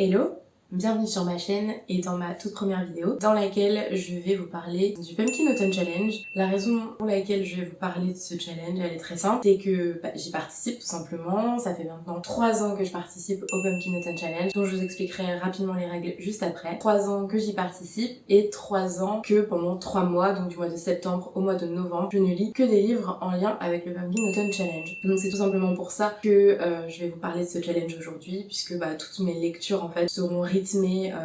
Hello, bienvenue sur ma chaîne et dans ma toute première vidéo dans laquelle je vais vous parler du Pumpkin Autumn Challenge. La raison pour laquelle je vais vous parler de ce challenge, elle est très simple, c'est que j'y participe tout simplement. Ça fait maintenant 3 ans que je participe au Pumpkin Autumn Challenge, dont je vous expliquerai rapidement les règles juste après. 3 ans que j'y participe et 3 ans que pendant 3 mois, donc du mois de septembre au mois de novembre, je ne lis que des livres en lien avec le Pumpkin Autumn Challenge. Donc c'est tout simplement pour ça que je vais vous parler de ce challenge aujourd'hui, puisque toutes mes lectures en fait seront rythmées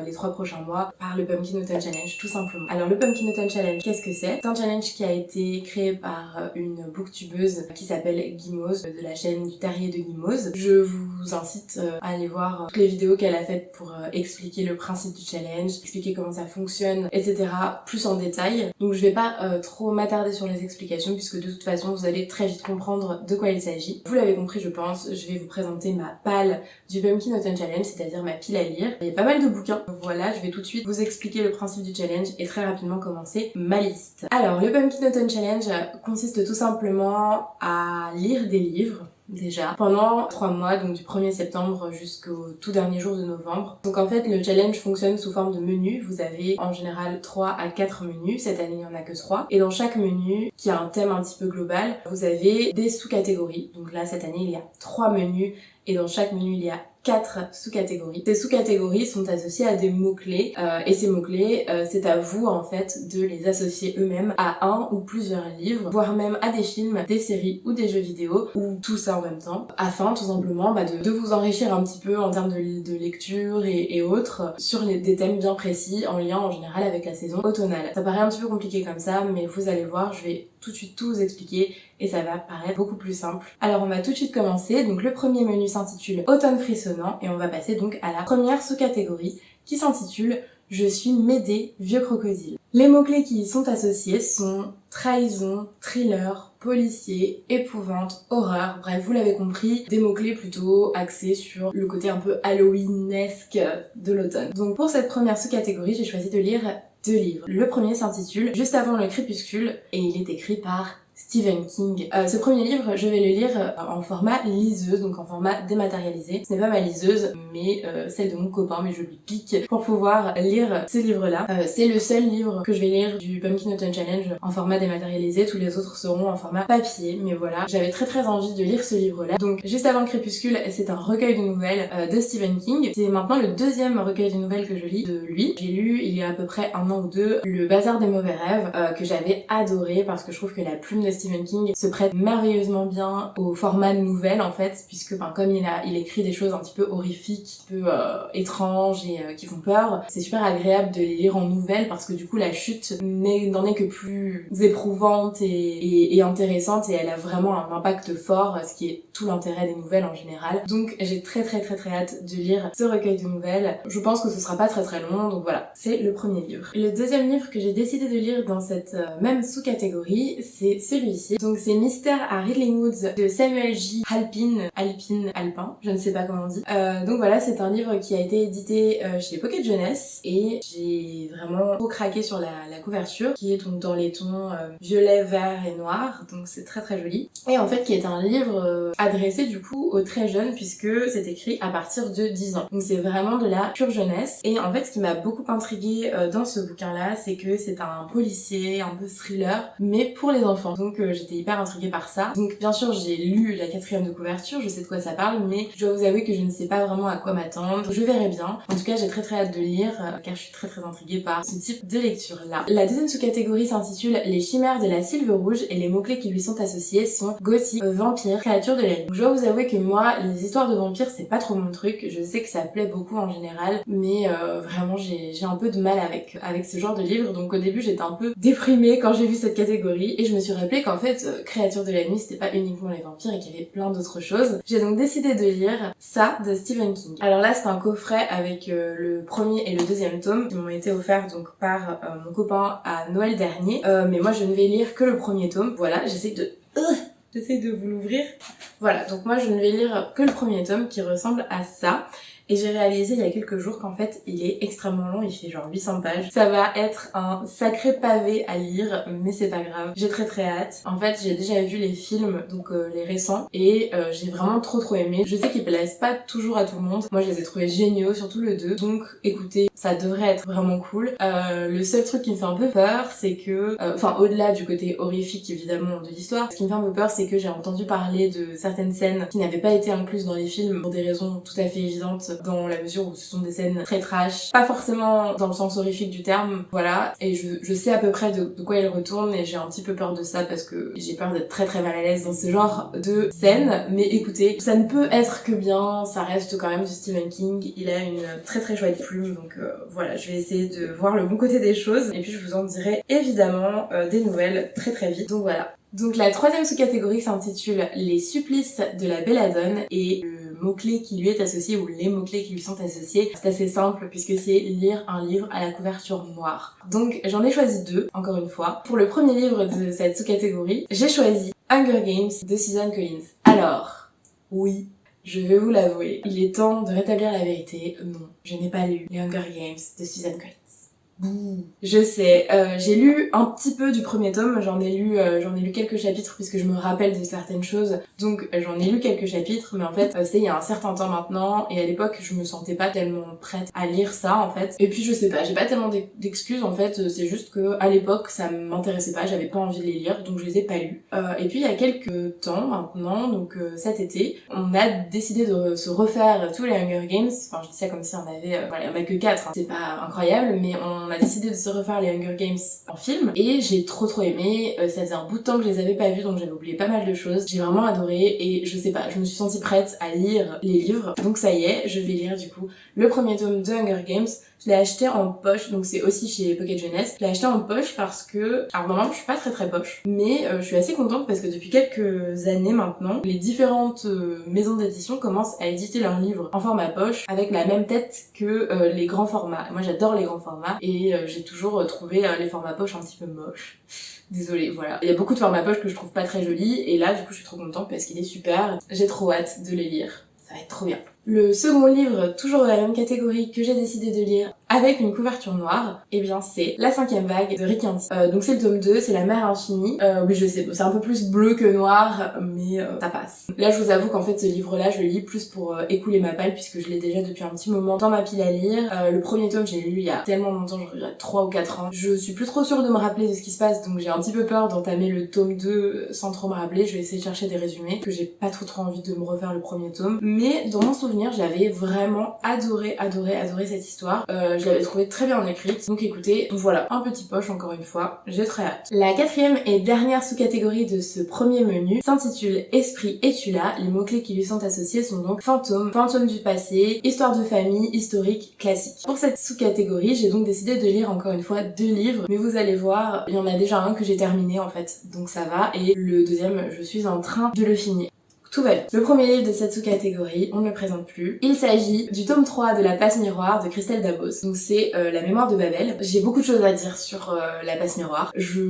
les 3 prochains mois par le Pumpkin Autumn Challenge tout simplement. Alors le Pumpkin Autumn Challenge, qu'est-ce que c'est? C'est un challenge qui a été créé par une booktubeuse qui s'appelle Guimauze, de la chaîne du Terrier de Guimauze. Je vous incite à aller voir toutes les vidéos qu'elle a faites pour expliquer le principe du challenge, expliquer comment ça fonctionne, etc. plus en détail. Donc je vais pas trop m'attarder sur les explications puisque de toute façon vous allez très vite comprendre de quoi il s'agit. Vous l'avez compris je pense, je vais vous présenter ma palle du Pumpkin Autumn Challenge, c'est-à-dire ma pile à lire. Il y a pas mal de bouquins, voilà, je vais tout de suite vous expliquer le principe du challenge et très rapidement commencer ma liste. Alors le Pumpkin Autumn Challenge consiste tout simplement à lire des livres déjà pendant 3 mois, donc du 1er septembre jusqu'au tout dernier jour de novembre. Donc en fait le challenge fonctionne sous forme de menus. Vous avez en général 3 à 4 menus, cette année il n'y en a que 3, et dans chaque menu qui a un thème un petit peu global, vous avez des sous-catégories. Donc là cette année il y a 3 menus et dans chaque menu il y a 4 sous-catégories. Ces sous-catégories sont associées à des mots-clés et ces mots-clés, c'est à vous en fait de les associer eux-mêmes à un ou plusieurs livres, voire même à des films, des séries ou des jeux vidéo, ou tout ça en même temps, afin tout simplement de vous enrichir un petit peu en termes de lecture et autres sur des thèmes bien précis en lien en général avec la saison automnale. Ça paraît un petit peu compliqué comme ça, mais vous allez voir, je vais tout de suite tout vous expliquer et ça va paraître beaucoup plus simple. Alors on va tout de suite commencer. Donc le premier menu s'intitule Automne frissonnant et on va passer donc à la première sous-catégorie qui s'intitule Je suis Médée, vieux crocodile. Les mots-clés qui y sont associés sont trahison, thriller, policier, épouvante, horreur, bref vous l'avez compris, des mots-clés plutôt axés sur le côté un peu halloweenesque de l'automne. Donc pour cette première sous-catégorie, j'ai choisi de lire 2 livres. Le premier s'intitule Juste avant le crépuscule et il est écrit par Stephen King. Ce premier livre, je vais le lire en format liseuse, donc en format dématérialisé. Ce n'est pas ma liseuse, mais celle de mon copain, mais je lui pique pour pouvoir lire ce livre-là. C'est le seul livre que je vais lire du Pumpkin Autumn Challenge en format dématérialisé. Tous les autres seront en format papier, mais voilà. J'avais très envie de lire ce livre-là. Donc, Juste avant le crépuscule, c'est un recueil de nouvelles de Stephen King. C'est maintenant le 2e recueil de nouvelles que je lis de lui. J'ai lu, il y a à peu près 1 an ou 2, Le Bazar des mauvais rêves, que j'avais adoré parce que je trouve que la plume de Stephen King se prête merveilleusement bien au format de nouvelle en fait, puisque comme il écrit des choses un petit peu horrifiques, un peu étranges et qui font peur, c'est super agréable de les lire en nouvelle parce que du coup la chute n'en est que plus éprouvante et intéressante et elle a vraiment un impact fort, ce qui est tout l'intérêt des nouvelles en général. Donc j'ai très hâte de lire ce recueil de nouvelles. Je pense que ce sera pas très long, donc voilà, c'est le premier livre. Le deuxième livre que j'ai décidé de lire dans cette même sous-catégorie, c'est celui-ci. Donc c'est Mystère à Riddling Woods de Samuel J. Alpin, je ne sais pas comment on dit. Donc voilà, c'est un livre qui a été édité chez Pocket Jeunesse et j'ai vraiment trop craqué sur la couverture qui est donc dans les tons violet, vert et noir, donc c'est très joli. Et en fait qui est un livre adressé du coup aux très jeunes puisque c'est écrit à partir de 10 ans. Donc c'est vraiment de la pure jeunesse. Et en fait ce qui m'a beaucoup intriguée dans ce bouquin-là, c'est que c'est un policier, un peu thriller, mais pour les enfants. Donc j'étais hyper intriguée par ça. Donc bien sûr j'ai lu la 4e de couverture, je sais de quoi ça parle, mais je dois vous avouer que je ne sais pas vraiment à quoi m'attendre. Je verrai bien. En tout cas j'ai très hâte de lire car je suis très intriguée par ce type de lecture là. La deuxième sous-catégorie s'intitule Les chimères de la Sylve Rouge et les mots-clés qui lui sont associés sont gothique, vampire, créature de la nuit. Donc je dois vous avouer que moi les histoires de vampires c'est pas trop mon truc. Je sais que ça plaît beaucoup en général, mais vraiment j'ai un peu de mal avec ce genre de livre. Donc au début j'étais un peu déprimée quand j'ai vu cette catégorie et je me suis rappelé qu'en fait créature de la nuit c'était pas uniquement les vampires et qu'il y avait plein d'autres choses. J'ai donc décidé de lire ça de Stephen King. Alors là c'est un coffret avec le premier et le 2e tome qui m'ont été offerts donc par mon copain à Noël dernier, mais moi je ne vais lire que le premier tome. Voilà, j'essaie de vous l'ouvrir. Voilà, donc moi je ne vais lire que le premier tome qui ressemble à ça. et j'ai réalisé il y a quelques jours qu'en fait il est extrêmement long, il fait genre 800 pages. Ça va être un sacré pavé à lire, mais c'est pas grave. J'ai très hâte. En fait j'ai déjà vu les films, donc les récents, et j'ai vraiment trop aimé. Je sais qu'ils plaisent pas toujours à tout le monde. Moi je les ai trouvés géniaux, surtout le 2. Donc écoutez, ça devrait être vraiment cool. Le seul truc qui me fait un peu peur, c'est que, enfin au-delà du côté horrifique évidemment de l'histoire, ce qui me fait un peu peur, c'est que j'ai entendu parler de certaines scènes qui n'avaient pas été incluses dans les films pour des raisons tout à fait évidentes, dans la mesure où ce sont des scènes très trash, pas forcément dans le sens horrifique du terme, voilà, et je sais à peu près de quoi il retourne, et j'ai un petit peu peur de ça parce que j'ai peur d'être très mal à l'aise dans ce genre de scène. Mais écoutez, ça ne peut être que bien, ça reste quand même du Stephen King, il a une très chouette plume, donc voilà, je vais essayer de voir le bon côté des choses, et puis je vous en dirai évidemment des nouvelles très vite, donc voilà. Donc la troisième sous-catégorie s'intitule Les supplices de la belladone, et le mot-clé qui lui est associé, ou les mots-clés qui lui sont associés, c'est assez simple puisque c'est lire un livre à la couverture noire. Donc j'en ai choisi 2, encore une fois. Pour le premier livre de cette sous-catégorie, j'ai choisi Hunger Games de Susan Collins. Alors, oui, je vais vous l'avouer, il est temps de rétablir la vérité. Non, je n'ai pas lu les Hunger Games de Susan Collins. Bouh. Je sais, j'ai lu un petit peu du premier tome, j'en ai lu quelques chapitres puisque je me rappelle de certaines choses, donc j'en ai lu quelques chapitres, mais en fait c'était il y a un certain temps maintenant, et à l'époque je me sentais pas tellement prête à lire ça en fait, et puis je sais pas, j'ai pas tellement d'excuses en fait, c'est juste que à l'époque ça m'intéressait pas, j'avais pas envie de les lire, donc je les ai pas lus. Et puis il y a quelques temps maintenant, donc cet été, on a décidé de se refaire tous les Hunger Games, enfin je dis ça comme si on avait, voilà, il y en a que 4, hein. C'est pas incroyable, mais on a décidé de se refaire les Hunger Games en film, et j'ai trop aimé. Ça faisait un bout de temps que je les avais pas vus, donc j'avais oublié pas mal de choses. J'ai vraiment adoré, et je sais pas, je me suis sentie prête à lire les livres, donc ça y est, je vais lire du coup le premier tome de Hunger Games. Je l'ai acheté en poche, donc c'est aussi chez Pocket Jeunesse. Je l'ai acheté en poche parce que, alors normalement je suis pas très poche, mais je suis assez contente parce que depuis quelques années maintenant, les différentes maisons d'édition commencent à éditer leurs livres en format poche avec la même tête que les grands formats. Moi j'adore les grands formats, et j'ai toujours trouvé les formats poche un petit peu moches. Désolée, voilà. Il y a beaucoup de formats poche que je trouve pas très jolis, et là du coup je suis trop contente parce qu'il est super. J'ai trop hâte de les lire. Ça va être trop bien. Le second livre, toujours de la même catégorie, que j'ai décidé de lire avec une couverture noire, eh bien c'est La 5e vague de Rick Yancey. Donc c'est le tome 2, c'est La mer infinie. Oui je sais, c'est un peu plus bleu que noir, mais ça passe. Là je vous avoue qu'en fait ce livre-là je le lis plus pour écouler ma palle, puisque je l'ai déjà depuis un petit moment dans ma pile à lire. Le premier tome j'ai lu il y a tellement longtemps, je dirais 3 ou 4 ans. Je suis plus trop sûre de me rappeler de ce qui se passe, donc j'ai un petit peu peur d'entamer le tome 2 sans trop me rappeler. Je vais essayer de chercher des résumés, que j'ai pas trop envie de me refaire le premier tome. Mais dans mon souvenir, j'avais vraiment adoré cette histoire. Je l'avais trouvée très bien écrite. Donc écoutez, voilà, un petit poche encore une fois, j'ai très hâte. La quatrième et dernière sous-catégorie de ce premier menu s'intitule Esprit es-tu là? Les mots-clés qui lui sont associés sont donc fantôme, fantôme du passé, histoire de famille, historique, classique. Pour cette sous-catégorie, j'ai donc décidé de lire encore une fois 2 livres, mais vous allez voir, il y en a déjà un que j'ai terminé en fait, donc ça va, et le deuxième, je suis en train de le finir. Tout va bien. Le premier livre de cette sous-catégorie, on ne le présente plus. Il s'agit du tome 3 de La Passe Miroir de Christelle Dabos. Donc c'est la mémoire de Babel. J'ai beaucoup de choses à dire sur La Passe Miroir. Je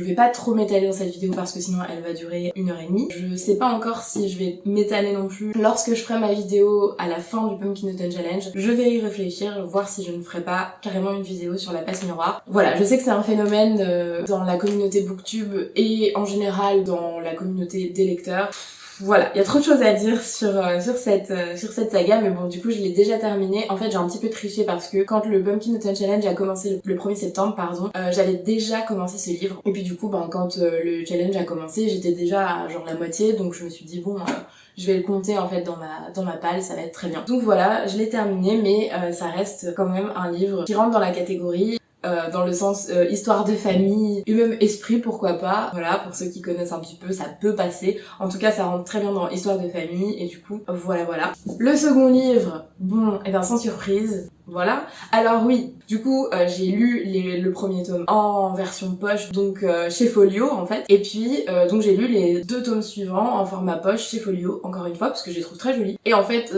vais pas trop m'étaler dans cette vidéo parce que sinon elle va durer 1h30. Je sais pas encore si je vais m'étaler non plus lorsque je ferai ma vidéo à la fin du Pumpkin Autumn Challenge. Je vais y réfléchir, voir si je ne ferai pas carrément une vidéo sur La Passe Miroir. Voilà, je sais que c'est un phénomène dans la communauté booktube et en général dans la communauté des lecteurs. Voilà, il y a trop de choses à dire sur cette saga, mais bon, du coup, je l'ai déjà terminée. En fait, j'ai un petit peu triché parce que quand le Pumpkin Autumn Challenge a commencé le 1er septembre, j'avais déjà commencé ce livre. Et puis du coup, quand le challenge a commencé, j'étais déjà à genre la moitié, donc je me suis dit, bon, je vais le compter en fait dans ma palle, ça va être très bien. Donc voilà, je l'ai terminé, mais ça reste quand même un livre qui rentre dans la catégorie dans le sens histoire de famille et même esprit, pourquoi pas. Voilà, pour ceux qui connaissent un petit peu, ça peut passer. En tout cas, ça rentre très bien dans histoire de famille, et du coup, voilà. Le second livre, bon, et bien sans surprise, voilà. Alors oui, du coup, j'ai lu le premier tome en version poche, donc chez Folio en fait. Et puis, donc j'ai lu les 2 tomes suivants en format poche chez Folio, encore une fois, parce que je les trouve très jolis. Et en fait,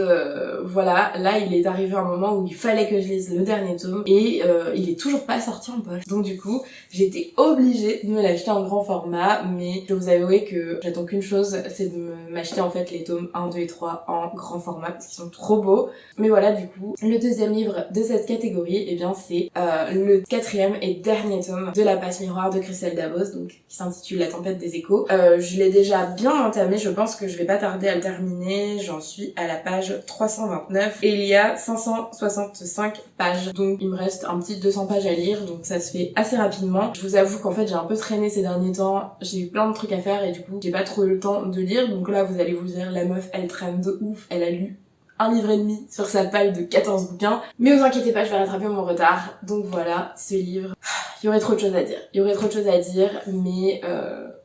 voilà, là il est arrivé un moment où il fallait que je lise le dernier tome, et il est toujours pas sorti en poche. Donc du coup, j'ai été obligée de me l'acheter en grand format, mais je dois vous avouer que j'attends qu'une chose, c'est de m'acheter en fait les tomes 1, 2 et 3 en grand format, parce qu'ils sont trop beaux. Mais voilà, du coup, le deuxième livre de cette catégorie, eh bien c'est le 4e et dernier tome de La Passe Miroir de Christelle Dabos, donc qui s'intitule La Tempête des Échos. Je l'ai déjà bien entamé, je pense que je vais pas tarder à le terminer, j'en suis à la page 329 et il y a 565 pages, donc il me reste un petit 200 pages à lire, donc ça se fait assez rapidement. Je vous avoue qu'en fait j'ai un peu traîné ces derniers temps, j'ai eu plein de trucs à faire et du coup j'ai pas trop eu le temps de lire, donc là vous allez vous dire la meuf elle traîne de ouf, elle a lu un livre et demi sur sa palle de 14 bouquins. Mais vous inquiétez pas, je vais rattraper mon retard. Donc voilà, ce livre, il y aurait trop de choses à dire. Il y aurait trop de choses à dire, mais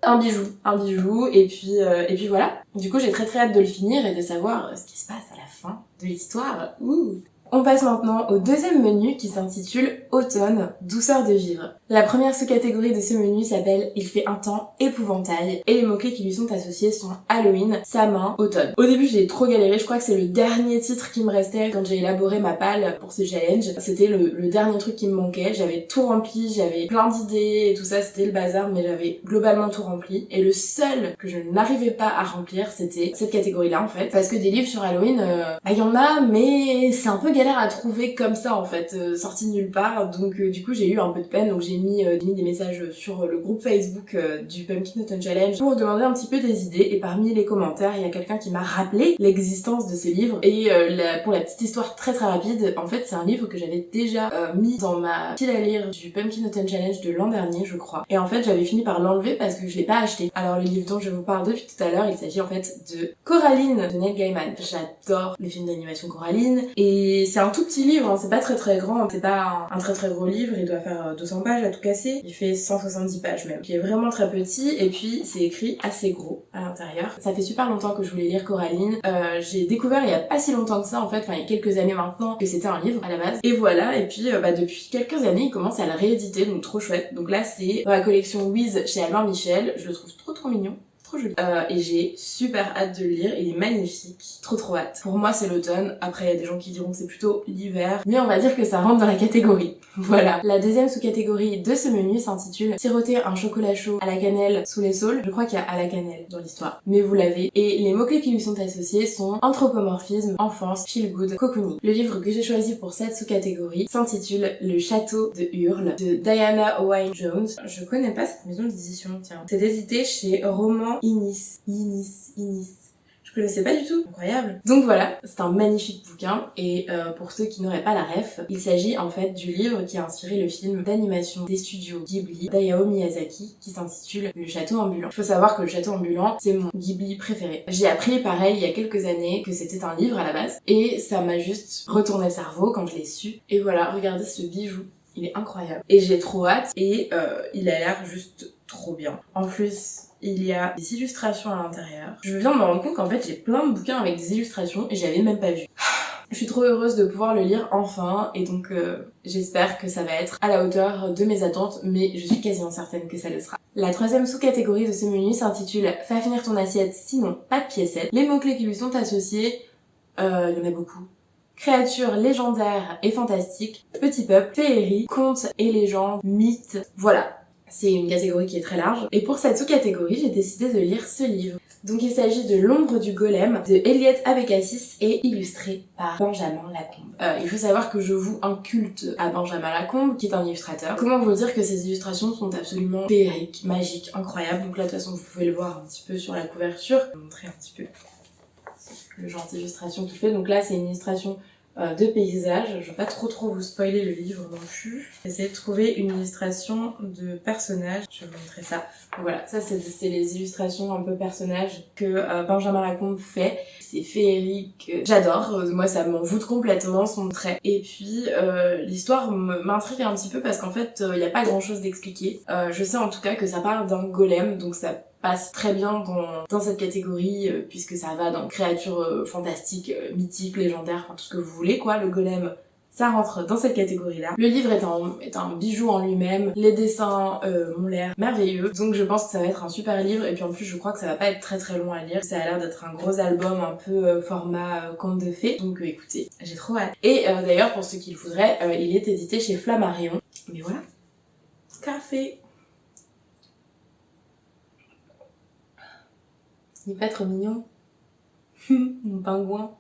un bijou, et puis voilà. Du coup, j'ai très très hâte de le finir et de savoir ce qui se passe à la fin de l'histoire. Ouh. On passe maintenant au deuxième menu qui s'intitule Automne, douceur de vivre. La première sous-catégorie de ce menu s'appelle Il fait un temps épouvantail et les mots-clés qui lui sont associés sont Halloween, sa main, automne. Au début j'ai trop galéré, je crois que c'est le dernier titre qui me restait quand j'ai élaboré ma palle pour ce challenge. C'était le dernier truc qui me manquait, j'avais tout rempli, j'avais plein d'idées et tout ça, c'était le bazar, mais j'avais globalement tout rempli. Et le seul que je n'arrivais pas à remplir, c'était cette catégorie-là en fait. Parce que des livres sur Halloween, il y en a, mais c'est un peu galère à trouver comme ça en fait, sorti nulle part, donc du coup j'ai eu un peu de peine, donc j'ai mis des messages sur le groupe Facebook du Pumpkin Autumn Challenge pour demander un petit peu des idées, et parmi les commentaires il y a quelqu'un qui m'a rappelé l'existence de ce livre, et pour la petite histoire très très rapide, en fait c'est un livre que j'avais déjà mis dans ma pile à lire du Pumpkin Autumn Challenge de l'an dernier je crois, et en fait j'avais fini par l'enlever parce que je l'ai pas acheté. Alors le livre dont je vous parle depuis tout à l'heure, il s'agit en fait de Coraline de Neil Gaiman. J'adore le film d'animation Coraline, et c'est un tout petit livre, hein, c'est pas très très grand, c'est pas un très très gros livre, il doit faire 200 pages à tout casser, il fait 170 pages même. Il est vraiment très petit, et puis c'est écrit assez gros à l'intérieur. Ça fait super longtemps que je voulais lire Coraline, j'ai découvert il y a pas si longtemps que ça en fait, enfin il y a quelques années maintenant que c'était un livre à la base, et voilà, et puis depuis quelques années il commence à le rééditer, donc trop chouette. Donc là c'est dans la collection Wiz chez Albin Michel, je le trouve trop mignon. Et j'ai super hâte de le lire, il est magnifique, trop hâte. Pour moi c'est l'automne, après il y a des gens qui diront que c'est plutôt l'hiver, mais on va dire que ça rentre dans la catégorie. Voilà. La deuxième sous-catégorie de ce menu s'intitule Siroter un chocolat chaud à la cannelle sous les saules. Je crois qu'il y a à la cannelle dans l'histoire, mais vous l'avez. Et les mots-clés qui lui sont associés sont anthropomorphisme, enfance, feel good, cocooning. Le livre que j'ai choisi pour cette sous-catégorie s'intitule Le Château de Hurle de Diana Owain Jones. Je connais pas cette maison d'édition, tiens. C'est édité chez Roman Inis. Je connaissais pas du tout, incroyable. Donc voilà, c'est un magnifique bouquin, et pour ceux qui n'auraient pas la ref, il s'agit en fait du livre qui a inspiré le film d'animation des studios Ghibli d'Hayao Miyazaki qui s'intitule Le Château Ambulant. Il faut savoir que Le Château Ambulant, c'est mon Ghibli préféré. J'ai appris pareil il y a quelques années que c'était un livre à la base, et ça m'a juste retourné le cerveau quand je l'ai su. Et voilà, regardez ce bijou. Il est incroyable. Et j'ai trop hâte, et il a l'air juste trop bien. En plus, il y a des illustrations à l'intérieur. Je viens de me rendre compte qu'en fait j'ai plein de bouquins avec des illustrations et j'avais même pas vu. Je suis trop heureuse de pouvoir le lire enfin, et donc j'espère que ça va être à la hauteur de mes attentes, mais je suis quasiment certaine que ça le sera. La troisième sous-catégorie de ce menu s'intitule Fais finir ton assiette, sinon pas de piécettes. Les mots-clés qui lui sont associés, il y en a beaucoup. Créatures légendaires et fantastiques, petit peuple, féerie, contes et légendes, mythes, voilà. C'est une catégorie qui est très large. Et pour cette sous-catégorie, j'ai décidé de lire ce livre. Donc il s'agit de L'ombre du golem de Eliot Abécassis et illustré par Benjamin Lacombe. Il faut savoir que je voue un culte à Benjamin Lacombe, qui est un illustrateur. Comment vous dire que ces illustrations sont absolument féeriques, magiques, incroyables. Donc là de toute façon vous pouvez le voir un petit peu sur la couverture. Je vais vous montrer un petit peu le genre d'illustration qu'il fait. Donc là c'est une illustration de paysage. Je vais pas trop vous spoiler le livre non plus. J'essaie de trouver une illustration de personnage. Je vais vous montrer ça. Donc voilà, ça c'est les illustrations un peu personnages que Benjamin Lacombe fait. C'est féerique. J'adore. Moi ça m'envoûte complètement son trait. Et puis l'histoire m'intrigue un petit peu parce qu'en fait il n'y a pas grand chose d'expliqué. Je sais en tout cas que ça parle d'un golem, donc ça passe très bien dans cette catégorie puisque ça va dans créatures fantastiques, mythiques, légendaires, enfin tout ce que vous voulez quoi. Le golem ça rentre dans cette catégorie-là. Le livre est un bijou en lui-même, les dessins m'ont l'air merveilleux, donc je pense que ça va être un super livre, et puis en plus je crois que ça va pas être très très long à lire, ça a l'air d'être un gros album un peu format conte de fées, donc écoutez, j'ai trop hâte. Et d'ailleurs pour ceux qui le voudraient, il est édité chez Flammarion, mais voilà, café. Il va être mignon. Mon pingouin.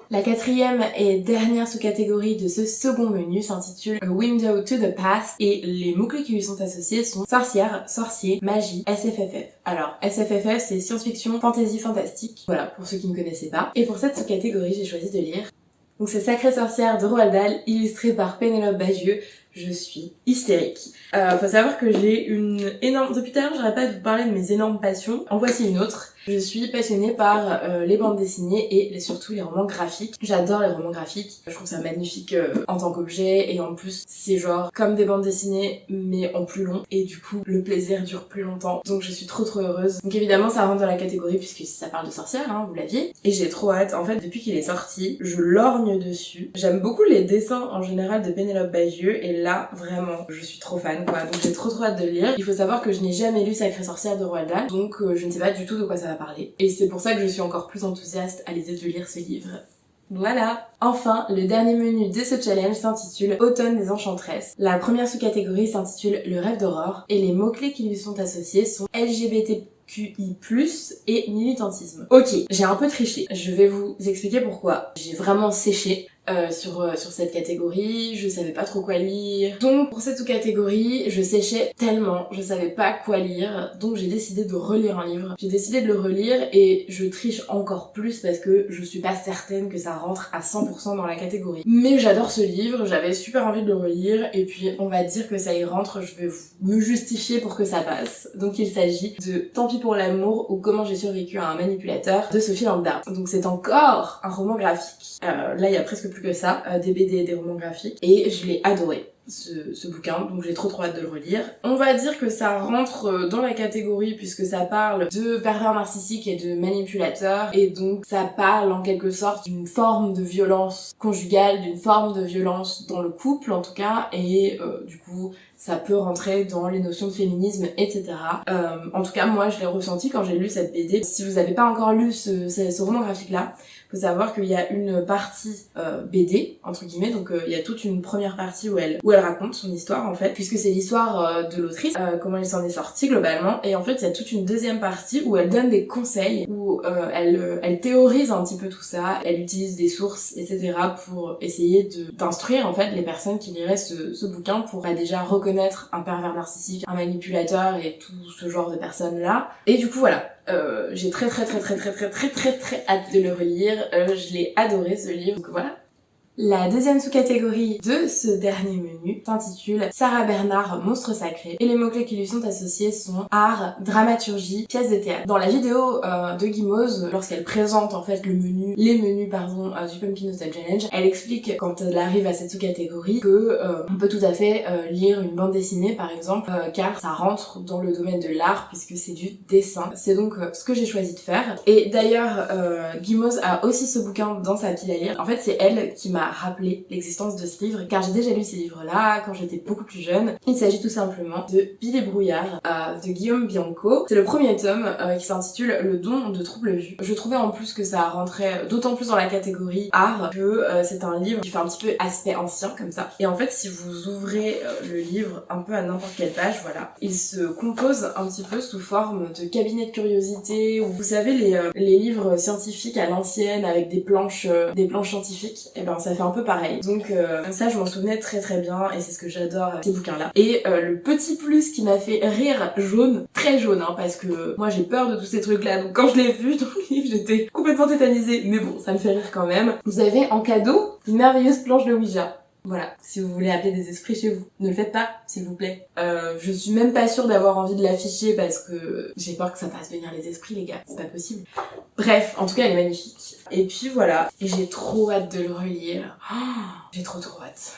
La quatrième et dernière sous-catégorie de ce second menu s'intitule A Window to the Past et les mots-clés qui lui sont associés sont sorcière, sorcier, magie, SFFF. Alors, SFFF c'est science-fiction, fantasy, fantastique. Voilà, pour ceux qui ne connaissaient pas. Et pour cette sous-catégorie, j'ai choisi de lire donc c'est Sacrée sorcière de Roald Dahl, illustré par Pénélope Bagieux. Je suis hystérique. Faut savoir que j'ai une énorme... Depuis tout à l'heure, j'arrête pas de vous parler de mes énormes passions. En voici une autre. Je suis passionnée par les bandes dessinées et surtout les romans graphiques. J'adore les romans graphiques. Je trouve ça magnifique en tant qu'objet et en plus c'est genre comme des bandes dessinées mais en plus long et du coup le plaisir dure plus longtemps. Donc je suis trop heureuse. Donc évidemment ça rentre dans la catégorie puisque ça parle de sorcière, hein, vous l'aviez. Et j'ai trop hâte. En fait depuis qu'il est sorti, je lorgne dessus. J'aime beaucoup les dessins en général de Pénélope Bagieux et là vraiment je suis trop fan quoi. Donc j'ai trop hâte de le lire. Il faut savoir que je n'ai jamais lu Sacrée sorcière de Roald Dahl donc je ne sais pas du tout de quoi ça va parler. Et c'est pour ça que je suis encore plus enthousiaste à l'idée de lire ce livre. Voilà. Enfin, le dernier menu de ce challenge s'intitule Automne des Enchantresses. La première sous-catégorie s'intitule Le rêve d'Aurore et les mots-clés qui lui sont associés sont LGBTQI+, et militantisme. Ok, j'ai un peu triché. Je vais vous expliquer pourquoi. J'ai vraiment séché sur cette catégorie, je savais pas trop quoi lire. Donc pour cette sous-catégorie, je séchais tellement, je savais pas quoi lire, donc j'ai décidé de relire un livre. J'ai décidé de le relire et je triche encore plus parce que je suis pas certaine que ça rentre à 100% dans la catégorie. Mais j'adore ce livre, j'avais super envie de le relire et puis on va dire que ça y rentre, je vais me justifier pour que ça passe. Donc il s'agit de Tant pis pour l'amour ou Comment j'ai survécu à un manipulateur de Sophie Lambda. Donc c'est encore un roman graphique. Là il y a presque plus que ça, des BD et des romans graphiques, et je l'ai adoré. Ce bouquin, donc j'ai trop hâte de le relire. On va dire que ça rentre dans la catégorie puisque ça parle de pervers narcissiques et de manipulateurs et donc ça parle en quelque sorte d'une forme de violence conjugale, d'une forme de violence dans le couple en tout cas et du coup ça peut rentrer dans les notions de féminisme, etc. En tout cas moi je l'ai ressenti quand j'ai lu cette BD. Si vous n'avez pas encore lu ce roman graphique là, faut savoir qu'il y a une partie BD entre guillemets, donc il y a toute une première partie où elle raconte son histoire en fait, puisque c'est l'histoire de l'autrice, comment elle s'en est sortie globalement, et en fait il y a toute une deuxième partie où elle donne des conseils, où elle théorise un petit peu tout ça, elle utilise des sources etc pour essayer d'instruire en fait les personnes qui liraient ce bouquin pour déjà reconnaître un pervers narcissique, un manipulateur et tout ce genre de personnes là, et du coup voilà. J'ai très hâte de le relire, je l'ai adoré ce livre, donc voilà. La deuxième sous-catégorie de ce dernier menu s'intitule Sarah Bernard, monstre sacré, et les mots-clés qui lui sont associés sont art, dramaturgie, pièce de théâtre. Dans la vidéo de Guimauze, lorsqu'elle présente en fait les menus du Pumpkin Autumn Challenge, elle explique quand elle arrive à cette sous-catégorie que on peut tout à fait lire une bande dessinée par exemple, car ça rentre dans le domaine de l'art puisque c'est du dessin. C'est donc ce que j'ai choisi de faire. Et d'ailleurs, Guimauze a aussi ce bouquin dans sa pile à lire. En fait, c'est elle qui m'a rappelé l'existence de ce livre car j'ai déjà lu ces livres-là quand j'étais beaucoup plus jeune. Il s'agit tout simplement de Bill et Brouillard de Guillaume Bianco. C'est le premier tome qui s'intitule Le don de trouble vue. Je trouvais en plus que ça rentrait d'autant plus dans la catégorie art que c'est un livre qui fait un petit peu aspect ancien comme ça. Et en fait si vous ouvrez le livre un peu à n'importe quelle page, voilà, il se compose un petit peu sous forme de cabinet de curiosité ou vous savez les livres scientifiques à l'ancienne avec des planches scientifiques, et ben ça fait un peu pareil. Donc ça je m'en souvenais très bien et c'est ce que j'adore avec ces bouquins là. Et le petit plus qui m'a fait rire jaune, très jaune hein, parce que moi j'ai peur de tous ces trucs là, donc quand je l'ai vu dans le livre j'étais complètement tétanisée, mais bon ça me fait rire quand même. Vous avez en cadeau une merveilleuse planche de Ouija. Voilà, si vous voulez appeler des esprits chez vous, ne le faites pas, s'il vous plaît. Je suis même pas sûre d'avoir envie de l'afficher parce que j'ai peur que ça fasse venir les esprits, les gars, c'est pas possible. Bref, en tout cas, elle est magnifique. Et puis voilà, et j'ai trop hâte de le relire. Oh, j'ai trop hâte.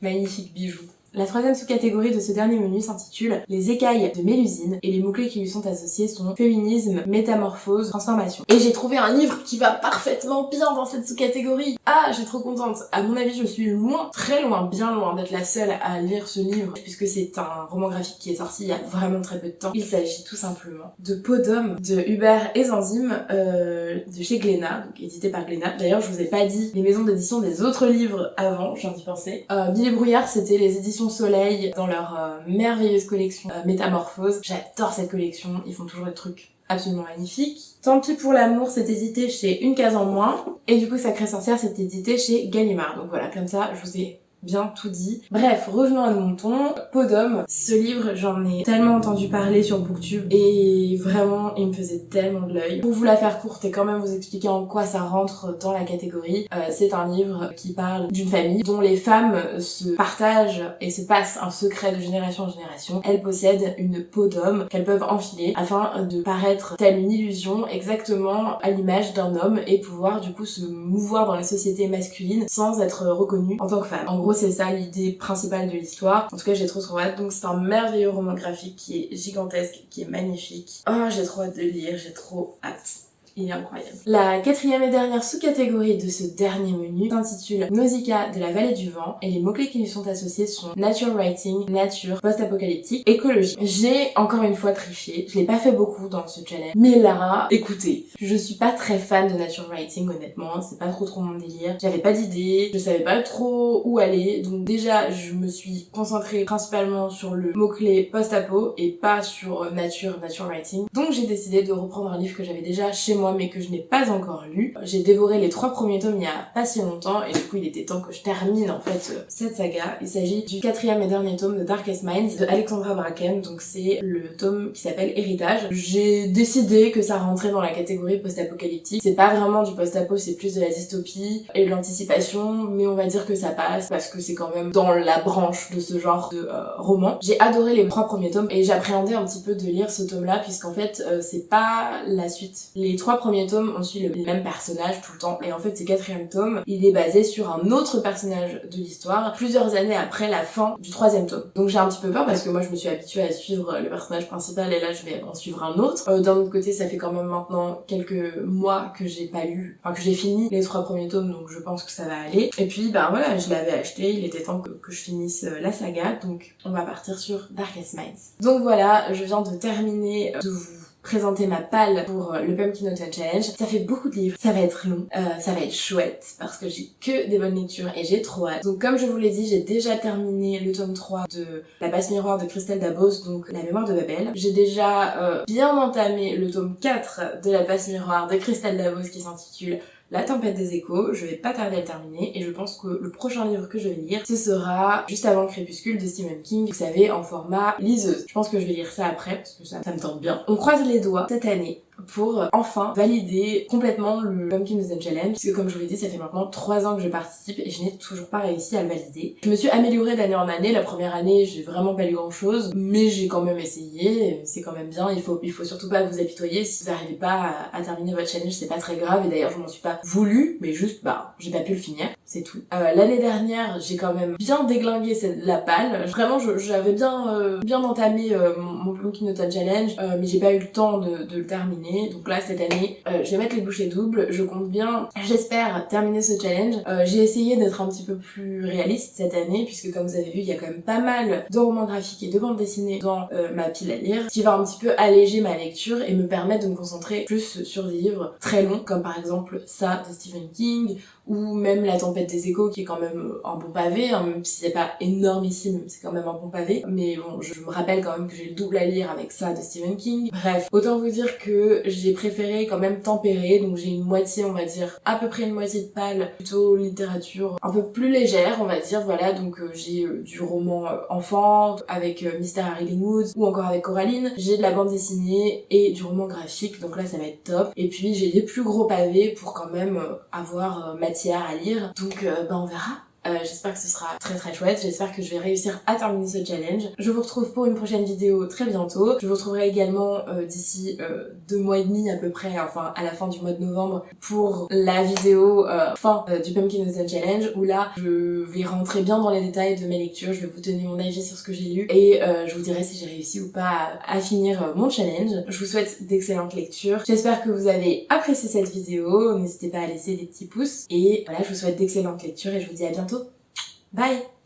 Magnifique bijou. La troisième sous-catégorie de ce dernier menu s'intitule Les écailles de Mélusine et les mots-clés qui lui sont associés sont féminisme, métamorphose, transformation. Et j'ai trouvé un livre qui va parfaitement bien dans cette sous-catégorie. Ah, je suis trop contente. À mon avis, je suis loin, très loin, bien loin d'être la seule à lire ce livre puisque c'est un roman graphique qui est sorti il y a vraiment très peu de temps. Il s'agit tout simplement de Peau d'homme de Hubert et Zanzime de chez Glénat, donc édité par Glénat. D'ailleurs, je vous ai pas dit les maisons d'édition des autres livres avant, je viens d'y penser. Bill et Brouillard, c'était les éditions Soleil dans leur merveilleuse collection Métamorphose. J'adore cette collection, ils font toujours des trucs absolument magnifiques. Tant pis pour l'amour, c'est édité chez Une case en moins. Et du coup, Sacrée sorcière, c'est édité chez Gallimard. Donc voilà, comme ça, je vous ai bien tout dit. Bref, revenons à nos moutons. Peau d'homme, ce livre, j'en ai tellement entendu parler sur Booktube et vraiment, il me faisait tellement de l'œil. Pour vous la faire courte et quand même vous expliquer en quoi ça rentre dans la catégorie, c'est un livre qui parle d'une famille dont les femmes se partagent et se passent un secret de génération en génération. Elles possèdent une peau d'homme qu'elles peuvent enfiler afin de paraître telle une illusion exactement à l'image d'un homme et pouvoir du coup se mouvoir dans les sociétés masculines sans être reconnues en tant que femme. En gros, c'est ça l'idée principale de l'histoire. En tout cas, j'ai trop hâte. Donc c'est un merveilleux roman graphique qui est gigantesque, qui est magnifique. Oh, j'ai trop hâte de le lire, j'ai trop hâte. Il est incroyable. La quatrième et dernière sous-catégorie de ce dernier menu s'intitule Nausicaa de la vallée du vent et les mots-clés qui lui sont associés sont nature writing, nature, post-apocalyptique, écologie. J'ai encore une fois triché, je l'ai pas fait beaucoup dans ce challenge, mais là, écoutez, je suis pas très fan de nature writing honnêtement, c'est pas trop mon délire, j'avais pas d'idée, je savais pas trop où aller, donc déjà je me suis concentrée principalement sur le mot-clé post-apo et pas sur nature writing, donc j'ai décidé de reprendre un livre que j'avais déjà chez moi mais que je n'ai pas encore lu. J'ai dévoré les 3 premiers tomes il y a pas si longtemps et du coup il était temps que je termine en fait cette saga. Il s'agit du 4e et dernier tome de Darkest Minds de Alexandra Bracken, donc c'est le tome qui s'appelle Héritage. J'ai décidé que ça rentrait dans la catégorie post-apocalyptique. C'est pas vraiment du post-apo, c'est plus de la dystopie et de l'anticipation, mais on va dire que ça passe parce que c'est quand même dans la branche de ce genre de roman. J'ai adoré les 3 premiers tomes et j'appréhendais un petit peu de lire ce tome-là puisqu'en fait c'est pas la suite. Les 3 premiers tomes, on suit le même personnage tout le temps. Et en fait, ce 4e tome, il est basé sur un autre personnage de l'histoire, plusieurs années après la fin du 3e tome. Donc j'ai un petit peu peur parce que moi, je me suis habituée à suivre le personnage principal et là, je vais en suivre un autre. D'un autre côté, ça fait quand même maintenant quelques mois que j'ai pas lu, enfin que j'ai fini les 3 premiers tomes, donc je pense que ça va aller. Et puis, ben voilà, je l'avais acheté, il était temps que je finisse la saga, donc on va partir sur Darkest Minds. Donc voilà, je viens de terminer de vous présenter ma palle pour le Pumpkin Autumn Challenge. Ça fait beaucoup de livres, ça va être long, ça va être chouette parce que j'ai que des bonnes lectures et j'ai trop hâte. Donc comme je vous l'ai dit, j'ai déjà terminé le tome 3 de La Passe Miroir de Christelle Dabos, donc La Mémoire de Babel. J'ai déjà bien entamé le tome 4 de La Passe Miroir de Christelle Dabos qui s'intitule La Tempête des Échos. Je vais pas tarder à le terminer et je pense que le prochain livre que je vais lire, ce sera Juste avant le crépuscule de Stephen King, vous savez, en format liseuse. Je pense que je vais lire ça après parce que ça me tente bien. On croise les doigts cette année pour enfin valider complètement le Pumpkin Autumn Challenge, puisque comme je vous l'ai dit, ça fait maintenant 3 ans que je participe et je n'ai toujours pas réussi à le valider. Je me suis améliorée d'année en année. La première année, j'ai vraiment pas lu grand chose, mais j'ai quand même essayé, c'est quand même bien. Il faut surtout pas vous apitoyer. Si vous n'arrivez pas à terminer votre challenge, c'est pas très grave, et d'ailleurs je m'en suis pas voulu, mais juste j'ai pas pu le finir, c'est tout. L'année dernière, j'ai quand même bien déglingué la palle. Vraiment, j'avais bien entamé mon Pumpkin Autumn Challenge, mais j'ai pas eu le temps de le terminer. Donc là, cette année, je vais mettre les bouchées doubles. Je compte bien, j'espère, terminer ce challenge. J'ai essayé d'être un petit peu plus réaliste cette année, puisque comme vous avez vu, il y a quand même pas mal de romans graphiques et de bandes dessinées dans ma pile à lire, qui va un petit peu alléger ma lecture et me permettre de me concentrer plus sur des livres très longs, comme par exemple ça de Stephen King, ou même La Tempête des Échos, qui est quand même un bon pavé, hein, même si c'est pas énormissime, c'est quand même un bon pavé. Mais bon, je me rappelle quand même que j'ai le double à lire avec ça de Stephen King. Bref, autant vous dire que j'ai préféré quand même tempérer, donc j'ai une moitié, on va dire, à peu près une moitié de palle, plutôt littérature un peu plus légère, on va dire, voilà, donc j'ai du roman enfant, avec Mystère Harry Linwood, ou encore avec Coraline, j'ai de la bande dessinée et du roman graphique, donc là ça va être top. Et puis j'ai des plus gros pavés pour quand même avoir matière à lire, donc on verra. J'espère que ce sera très chouette, j'espère que je vais réussir à terminer ce challenge. Je vous retrouve pour une prochaine vidéo très bientôt. Je vous retrouverai également d'ici 2 mois et demi à peu près, enfin à la fin du mois de novembre, pour la vidéo fin du Pumpkin Autumn Challenge, où là je vais rentrer bien dans les détails de mes lectures, je vais vous donner mon avis sur ce que j'ai lu et je vous dirai si j'ai réussi ou pas à finir mon challenge. Je vous souhaite d'excellentes lectures. J'espère que vous avez apprécié cette vidéo, n'hésitez pas à laisser des petits pouces et voilà, je vous souhaite d'excellentes lectures et je vous dis à bientôt. Bye!